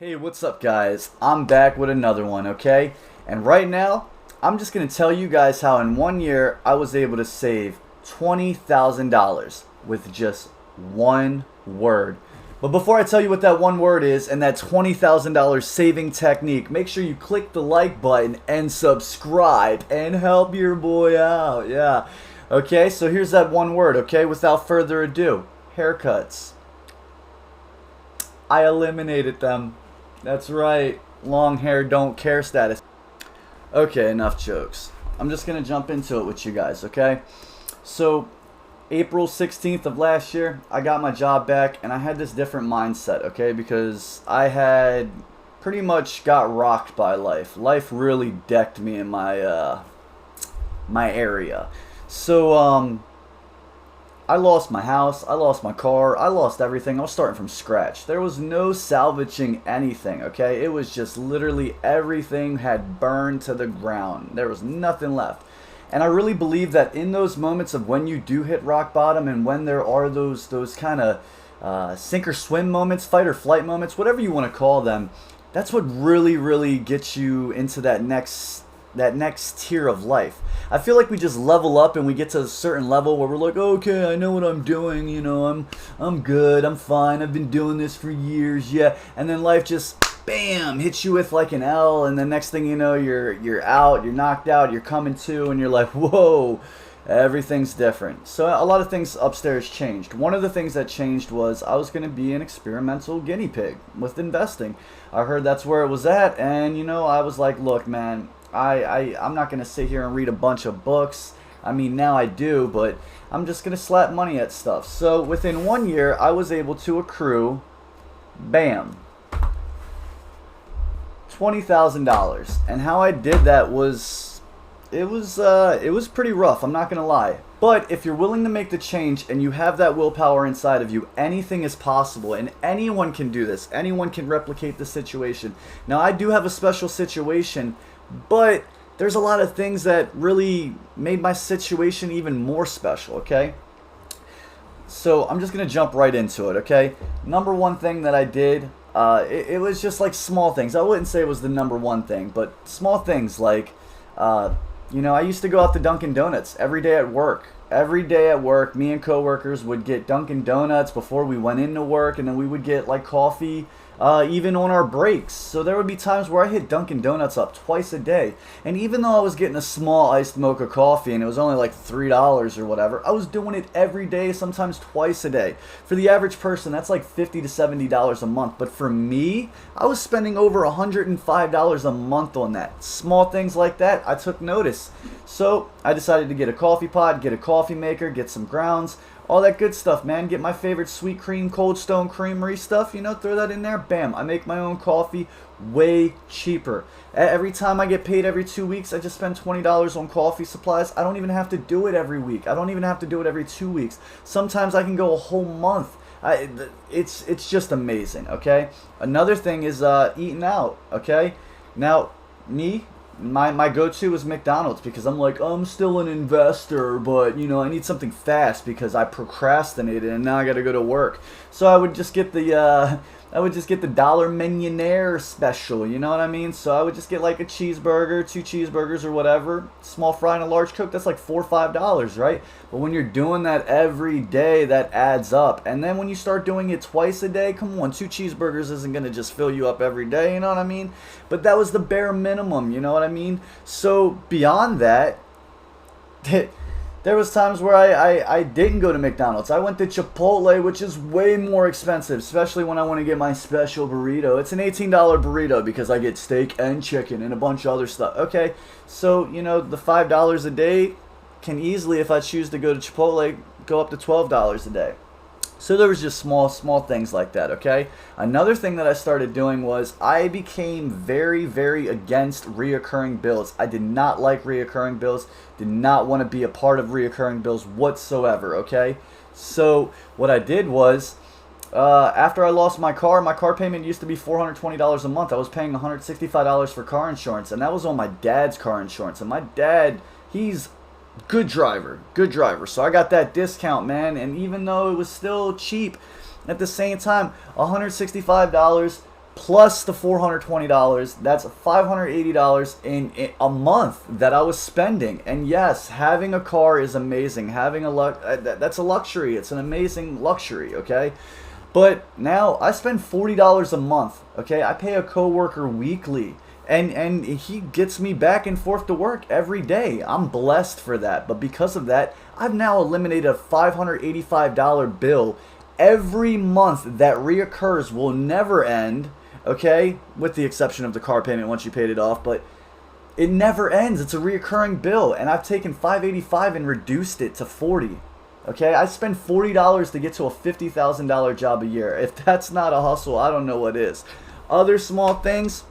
Hey, what's up, guys? I'm back with another one, okay? And right now, I'm just going to tell you guys how in 1 year I was able to save $20,000 with just one word. But before I tell you what that one word is and that $20,000 saving technique, make sure you click the like button and subscribe and help your boy out. Yeah. Okay, so here's that one word, okay? Without further ado, haircuts. I eliminated them. That's right. Long hair don't care status. Okay, enough jokes. I'm just going to jump into it with you guys, okay? So, April 16th of last year, I got my job back and I had this different mindset, okay? Because I had pretty much got rocked by life. Life really decked me in my area. So, I lost my house, I lost my car, I lost everything. I was starting from scratch. There was no salvaging anything, okay? It was just literally everything had burned to the ground. There was nothing left. And I really believe that in those moments of when you do hit rock bottom and when there are those kind of sink or swim moments, fight or flight moments, whatever you want to call them, that's what really gets you into that next tier of life. I feel like we just level up and we get to a certain level where we're like, okay, I know what I'm doing, you know, I'm good, I'm fine, I've been doing this for years, yeah. And then life just bam hits you with like an L, and the next thing you know, you're out, you're knocked out, you're coming to, and you're like, whoa, everything's different. So a lot of things upstairs changed. One of the things that changed was I was going to be an experimental guinea pig with investing. I heard that's where it was at, and you know, I was like, look, man, I'm not going to sit here and read a bunch of books. I mean, now I do, but I'm just going to slap money at stuff. So within 1 year, I was able to accrue, bam, $20,000. And how I did that was, it was pretty rough, I'm not going to lie. But if you're willing to make the change and you have that willpower inside of you, anything is possible, and anyone can do this. Anyone can replicate the situation. Now, I do have a special situation, but there's a lot of things that really made my situation even more special, okay? So I'm just going to jump right into it, okay? Number one thing that I did, it was just like small things. I wouldn't say it was the number one thing, but small things like, you know, I used to go out to Dunkin' Donuts every day at work. Every day at work, me and coworkers would get Dunkin' Donuts before we went into work, and then we would get like coffee even on our breaks. So there would be times where I hit Dunkin' Donuts up twice a day. And even though I was getting a small iced mocha coffee and it was only like $3 or whatever, I was doing it every day, sometimes twice a day. For the average person, that's like $50 to $70 a month. But for me, I was spending over $105 a month on that. Small things like that, I took notice. So I decided to get a coffee pot, get a coffee maker, get some grounds, all that good stuff, man. Get my favorite sweet cream, Cold Stone Creamery stuff, you know, throw that in there. Bam, I make my own coffee way cheaper. Every time I get paid every 2 weeks, I just spend $20 on coffee supplies. I don't even have to do it every week. I don't even have to do it every 2 weeks. Sometimes I can go a whole month. It's just amazing, okay? Another thing is eating out, okay? Now, my go-to is McDonald's because I'm like, I'm still an investor, but you know, I need something fast because I procrastinated and now I got to go to work. So I would just get the Dollar Millionaire special, you know what I mean? So I would just get like a cheeseburger, 2 cheeseburgers or whatever, small fry and a large Coke. That's like $4 or $5, right? But when you're doing that every day, that adds up. And then when you start doing it twice a day, come on, 2 cheeseburgers isn't going to just fill you up every day, you know what I mean? But that was the bare minimum, you know what I mean? So beyond that, there was times where I didn't go to McDonald's. I went to Chipotle, which is way more expensive, especially when I want to get my special burrito. It's an $18 burrito because I get steak and chicken and a bunch of other stuff. Okay, so, you know, the $5 a day can easily, if I choose to go to Chipotle, go up to $12 a day. So there was just small things like that, okay? Another thing that I started doing was I became very against reoccurring bills. I did not like reoccurring bills, did not want to be a part of reoccurring bills whatsoever, okay? So what I did was, after I lost my car payment used to be $420 a month. I was paying $165 for car insurance, and that was on my dad's car insurance. And my dad, he's good driver. So I got that discount, man. And even though it was still cheap, at the same time, $165 plus the $420. That's $580 in a month that I was spending. And yes, having a car is amazing. Having that's a luxury. It's an amazing luxury, okay? But now I spend $40 a month, okay? I pay a coworker weekly. And he gets me back and forth to work every day. I'm blessed for that. But because of that, I've now eliminated a $585 bill every month that reoccurs, will never end, okay? With the exception of the car payment once you paid it off, but it never ends. It's a reoccurring bill, and I've taken $585 and reduced it to $40. Okay, I spend $40 to get to a $50,000 job a year. If that's not a hustle, I don't know what is. Other small things,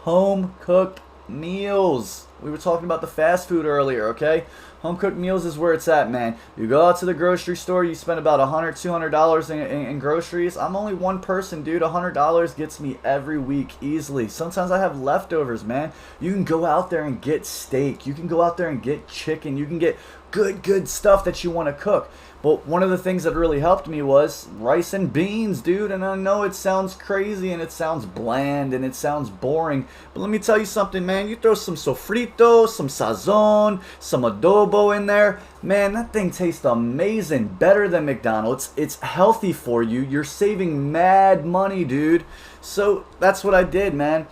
home cooked meals. We were talking about the fast food earlier, okay? Home cooked meals is where it's at, man. You go out to the grocery store, you spend about $100, $200 in groceries. I'm only one person, dude. $100 gets me every week easily. Sometimes I have leftovers, man. You can go out there and get steak. You can go out there and get chicken. You can get good stuff that you want to cook. But one of the things that really helped me was rice and beans, dude. And I know it sounds crazy and it sounds bland and it sounds boring. But let me tell you something, man. You throw some sofrito, some sazon, some adobo in there. Man, that thing tastes amazing. Better than McDonald's. It's healthy for you. You're saving mad money, dude. So that's what I did, man.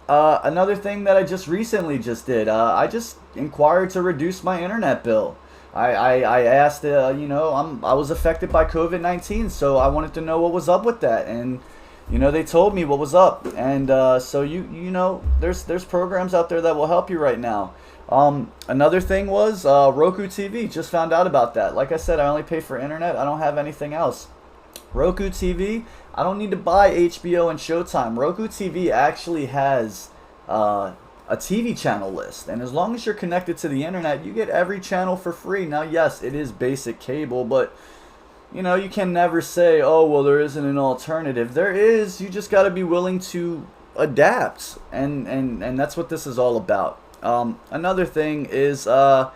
Another thing that I just recently did, I just inquired to reduce my internet bill. I asked, I was affected by COVID-19, so I wanted to know what was up with that, and they told me what was up, and so there's programs out there that will help you right now. Another thing was Roku TV. Just found out about that. Like I said, I only pay for internet. I don't have anything else. Roku TV, I don't need to buy HBO and Showtime. Roku TV actually has a TV channel list, and as long as you're connected to the internet, you get every channel for free. Now, yes, it is basic cable, but you can never say, oh, well, there isn't an alternative. There is. You just got to be willing to adapt, and that's what this is all about. Another thing is cell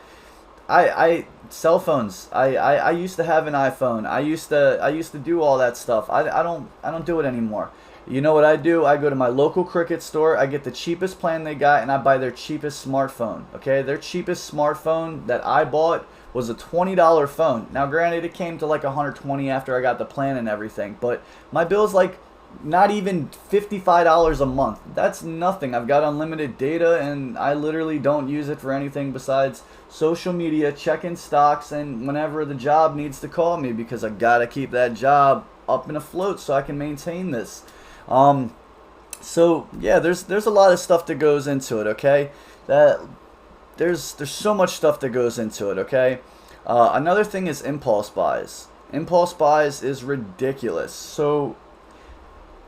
phones. I used to have an iPhone. I used to do all that stuff. I don't do it anymore. You know what I do? I go to my local Cricket store, I get the cheapest plan they got, and I buy their cheapest smartphone. Okay, their cheapest smartphone that I bought was a $20 phone. Now, granted, it came to like $120 after I got the plan and everything, but my bill's like not even $55 a month. That's nothing. I've got unlimited data, and I literally don't use it for anything besides social media, checking stocks, and whenever the job needs to call me, because I gotta keep that job up and afloat so I can maintain this. So yeah, there's a lot of stuff that goes into it, okay? There's so much stuff that goes into it, okay? Another thing is impulse buys. Impulse buys is ridiculous. So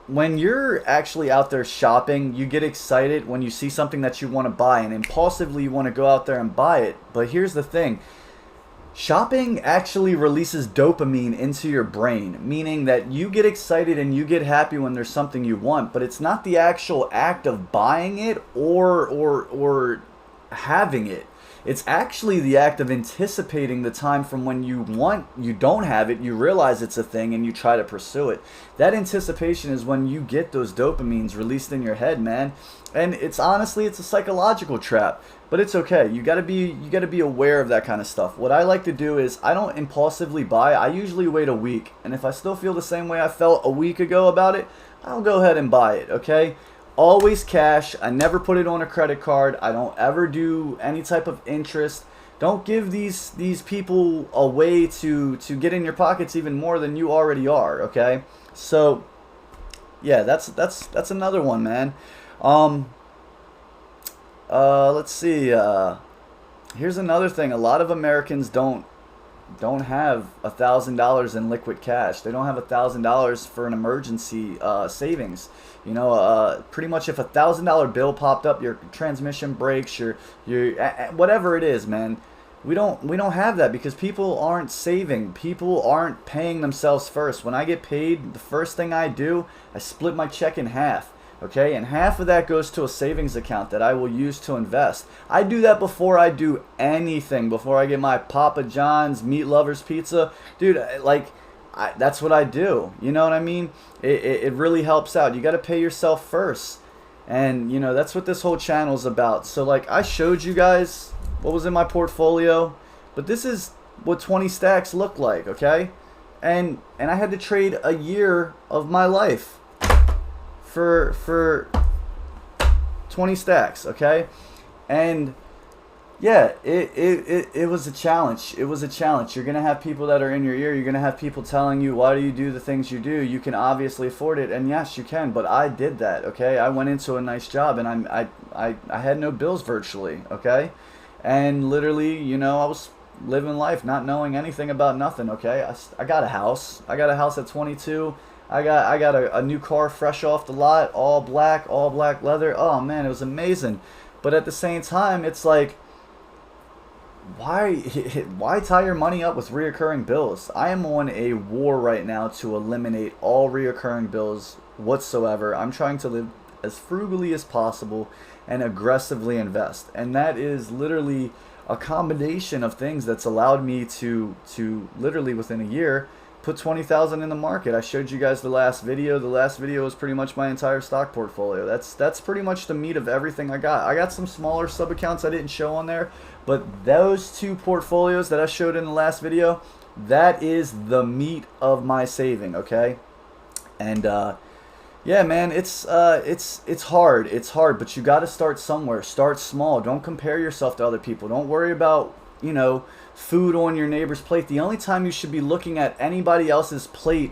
when you're actually out there shopping, you get excited when you see something that you want to buy, and impulsively you want to go out there and buy it. But here's the thing. Shopping actually releases dopamine into your brain, meaning that you get excited and you get happy when there's something you want, but it's not the actual act of buying it or having it. It's actually the act of anticipating the time from when you don't have it, you realize it's a thing, and you try to pursue it. That anticipation is when you get those dopamines released in your head, man. And it's a psychological trap, but it's okay. You gotta be aware of that kind of stuff. What I like to do is I don't impulsively buy. I usually wait a week, and if I still feel the same way I felt a week ago about it, I'll go ahead and buy it, okay? Always cash. I never put it on a credit card. I don't ever do any type of interest. Don't give these people a way to get in your pockets even more than you already are, okay? So yeah, that's another one, man. Let's see. Here's another thing. A lot of Americans don't have $1,000 in liquid cash. They don't have $1,000 for an emergency savings. Pretty much if a $1,000 bill popped up, your transmission breaks, your whatever it is, man. We don't have that because people aren't saving. People aren't paying themselves first. When I get paid, the first thing I do, I split my check in half. Okay, and half of that goes to a savings account that I will use to invest. I do that before I do anything. Before I get my Papa John's Meat Lovers Pizza, dude. that's what I do. You know what I mean? It really helps out. You got to pay yourself first. And, you know, that's what this whole channel is about. So, like, I showed you guys what was in my portfolio. But this is what 20 stacks look like, okay? And I had to trade a year of my life for 20 stacks, okay? And yeah, it was a challenge. It was a challenge. You're gonna have people that are in your ear. You're gonna have people telling you, why do you do the things you do? You can obviously afford it, and yes, you can. But I did that, okay? I went into a nice job, and I had no bills virtually, okay? And literally, you know, I was living life, not knowing anything about nothing, okay? I got a house. I got a house at 22. I got a new car fresh off the lot, all black leather. Oh man, it was amazing. But at the same time, it's like, why tie your money up with reoccurring bills? I am on a war right now to eliminate all reoccurring bills whatsoever. I'm trying to live as frugally as possible and aggressively invest. And that is literally a combination of things that's allowed me to literally within a year put 20,000 in the market. I showed you guys the last video. The last video was pretty much my entire stock portfolio. That's pretty much the meat of everything I got. I got some smaller sub accounts I didn't show on there, but those two portfolios that I showed in the last video, that is the meat of my saving, okay? And yeah, man, it's hard. It's hard, but you got to start somewhere. Start small. Don't compare yourself to other people. Don't worry about, you know, food on your neighbor's plate. The only time you should be looking at anybody else's plate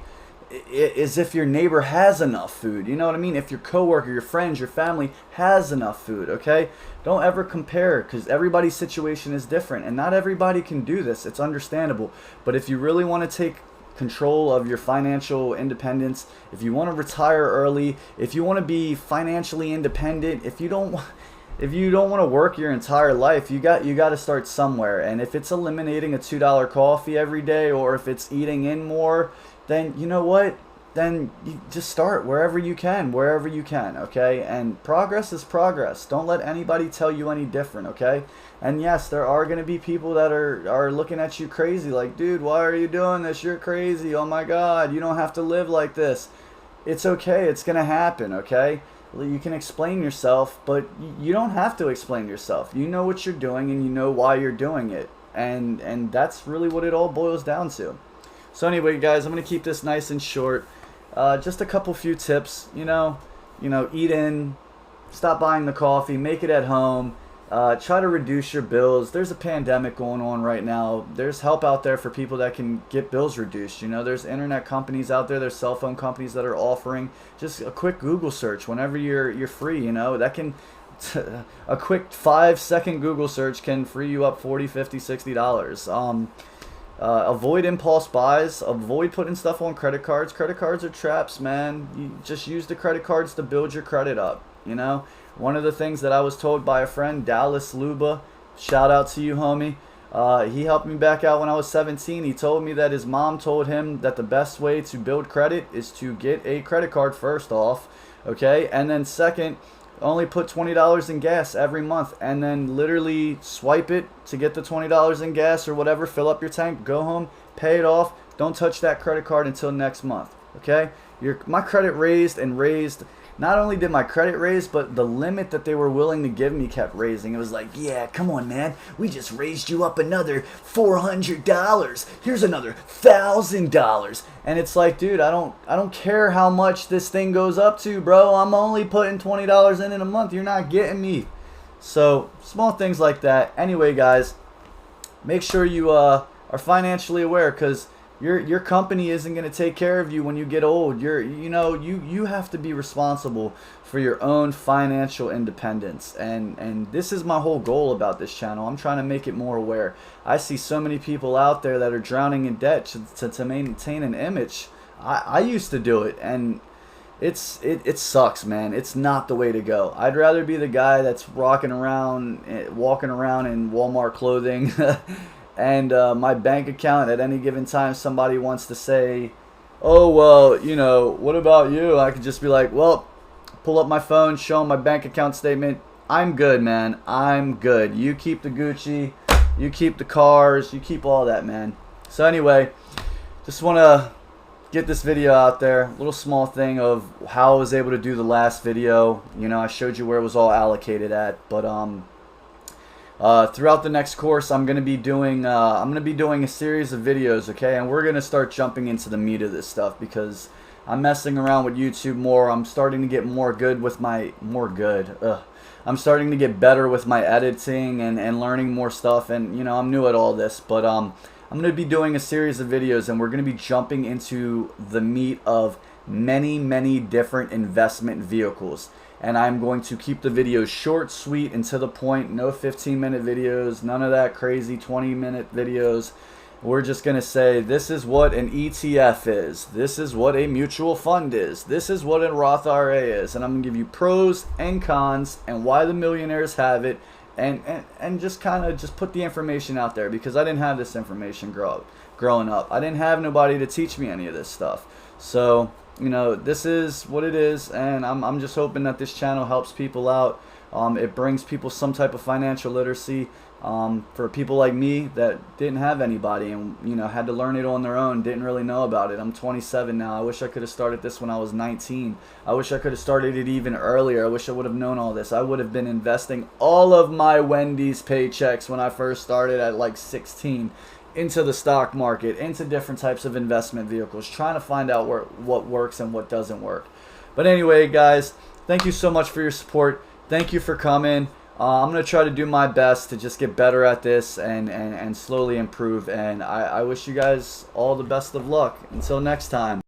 is if your neighbor has enough food. You know what I mean? If your coworker, your friends, your family has enough food, okay? Don't ever compare, because everybody's situation is different, and not everybody can do this. It's understandable. But if you really want to take control of your financial independence, if you want to retire early, if you want to be financially independent, if you don't want to work your entire life, you got to start somewhere. And if it's eliminating a $2 coffee every day, or if it's eating in more, then you know what? Then you just start wherever you can, okay? And progress is progress. Don't let anybody tell you any different, okay? And yes, there are going to be people that are looking at you crazy, like, dude, why are you doing this? You're crazy. Oh my God, you don't have to live like this. It's okay. It's going to happen, okay? You can explain yourself, but you don't have to explain yourself. You know what you're doing, and you know why you're doing it. And that's really what it all boils down to. So anyway, guys, I'm going to keep this nice and short. Just a few tips, you know, eat in, stop buying the coffee, make it at home, try to reduce your bills. There's a pandemic going on right now. There's help out there for people that can get bills reduced. You know, there's internet companies out there, there's cell phone companies that are offering just a quick Google search whenever you're free, you know, that can, a quick 5-second Google search can free you up $40, $50, $60. Avoid impulse buys. Avoid putting stuff on credit cards. Credit cards are traps, man. You just use the credit cards to build your credit up, you know. One of the things that I was told by a friend, Dallas Luba, shout out to you, homie. He helped me back out when I was 17. He told me that his mom told him that the best way to build credit is to get a credit card first off, okay? And then second, only put $20 in gas every month, and then literally swipe it to get the $20 in gas or whatever, fill up your tank, go home, pay it off. Don't touch that credit card until next month, okay? My credit raised and raised. Not only did my credit raise, but the limit that they were willing to give me kept raising. It was like, yeah, come on, man. We just raised you up another $400. Here's another $1,000. And it's like, dude, I don't care how much this thing goes up to, bro. I'm only putting $20 in a month. You're not getting me. So, small things like that. Anyway, guys, make sure you are financially aware, because your company isn't going to take care of you when you get old. You have to be responsible for your own financial independence. And this is my whole goal about this channel. I'm trying to make it more aware. I see so many people out there that are drowning in debt to maintain an image. I used to do it, and it sucks, man. It's not the way to go. I'd rather be the guy that's walking around in Walmart clothing and my bank account at any given time somebody wants to say, oh, well, you know, what about you? I could just be like, well, pull up my phone, show them my bank account statement. I'm good, man. I'm good. You keep the Gucci, you keep the cars, you keep all that, man. So anyway, just want to get this video out there. Little small thing of how I was able to do the last video. You know, I showed you where it was all allocated at, but throughout the next course, I'm gonna be doing a series of videos, okay? And we're gonna start jumping into the meat of this stuff because I'm messing around with YouTube more. I'm starting to get I'm starting to get better with my editing and learning more stuff. And you know, I'm new at all this, but I'm gonna be doing a series of videos, and we're gonna be jumping into the meat of many different investment vehicles. And I'm going to keep the videos short, sweet, and to the point. No 15-minute videos, none of that crazy 20-minute videos. We're just going to say this is what an ETF is. This is what a mutual fund is. This is what a Roth IRA is. And I'm going to give you pros and cons and why the millionaires have it. And just kind of just put the information out there, because I didn't have this information growing up. I didn't have nobody to teach me any of this stuff. So, you know, this is what it is, and I'm just hoping that this channel helps people out. It brings people some type of financial literacy for people like me that didn't have anybody and, you know, had to learn it on their own, didn't really know about it. I'm 27 now. I wish I could have started this when I was 19. I wish I could have started it even earlier. I wish I would have known all this. I would have been investing all of my Wendy's paychecks when I first started at like 16 into the stock market, into different types of investment vehicles, trying to find out what works and what doesn't work. But anyway, guys, thank you so much for your support. Thank you for coming. I'm going to try to do my best to just get better at this and slowly improve. And I wish you guys all the best of luck. Until next time.